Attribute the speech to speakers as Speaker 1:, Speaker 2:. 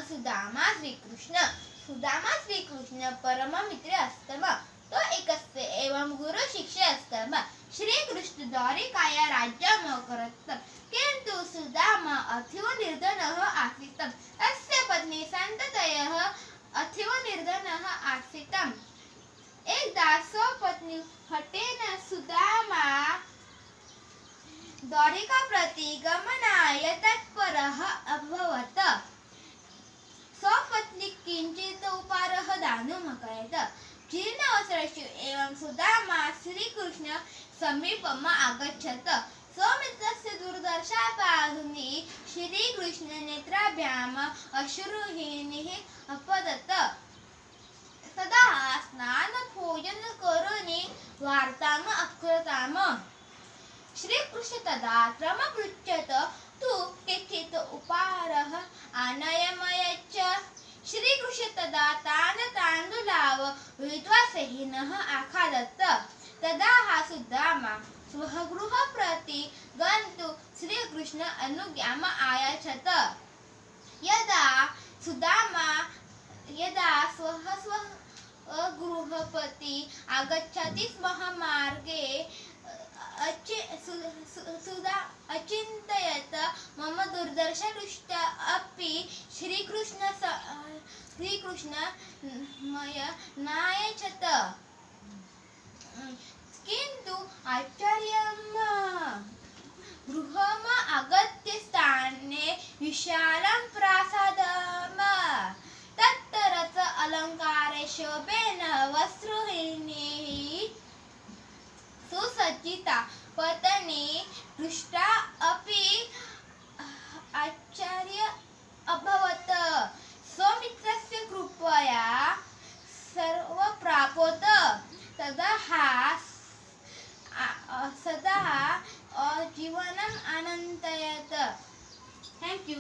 Speaker 1: सुदामा श्रीकृष्ण परम मित्र अस्तम तो एकस्ते एवं गुरु शिष्य अस्तम श्री कृष्ण द्वारिकाया राज्यम अकरत् किन्तु सुदामा अतीव निर्धनः आसीत् तस्य पत्नी सन्ततयः अतीव निर्धनः आसीत् एकदा स्वपत्नी हठेन सुदामा द्वारिका प्रति गमनाय तत्परः अभवत् स्वपत्नी किञ्चित् उपारः दातुम् अकरत् जीर्णवस्त्रस्य एवं सुदामा श्रीकृष्ण समीपम् आगच्छत् स्वमित्रस्य दुर्दशा पाहुनी श्रीकृष्ण नेत्राभ्याम् अश्रुहीनिः अपतत् तदा स्नान भोजन करोनि वार्ताम् अकृताम् श्रीकृष्ण तदा त्रमपृच्छत् तु किञ्चित् उपारः आनयमयच्च श्रीकृष्ण तदा तान् ताण्डुलाव विद्वासहीनः आखादत् तदा सुदामा स्वगृहं प्रति गन्तुं श्रीकृष्ण अनुज्ञाम् आयाचत यदा गृहपति आगच्छति स्म मार्गे अचिन्तयत् मम दुर्दशा अपि श्रीकृष्ण मय नायच्छत् किन्तु आश्चर्यम् गृहम् आगत्य स्थाने विशालं प्रासादम् तत्तरत् अलङ्कारे शोभेन वस्त्रहीनैः सुसज्जिता पत्नी दृष्टा अपि आश्चर्य अभवत् स्वमित्रस्य कृपया सर्वप्राप्नोत् सदा जीवनम् अनन्तयत्। Thank you.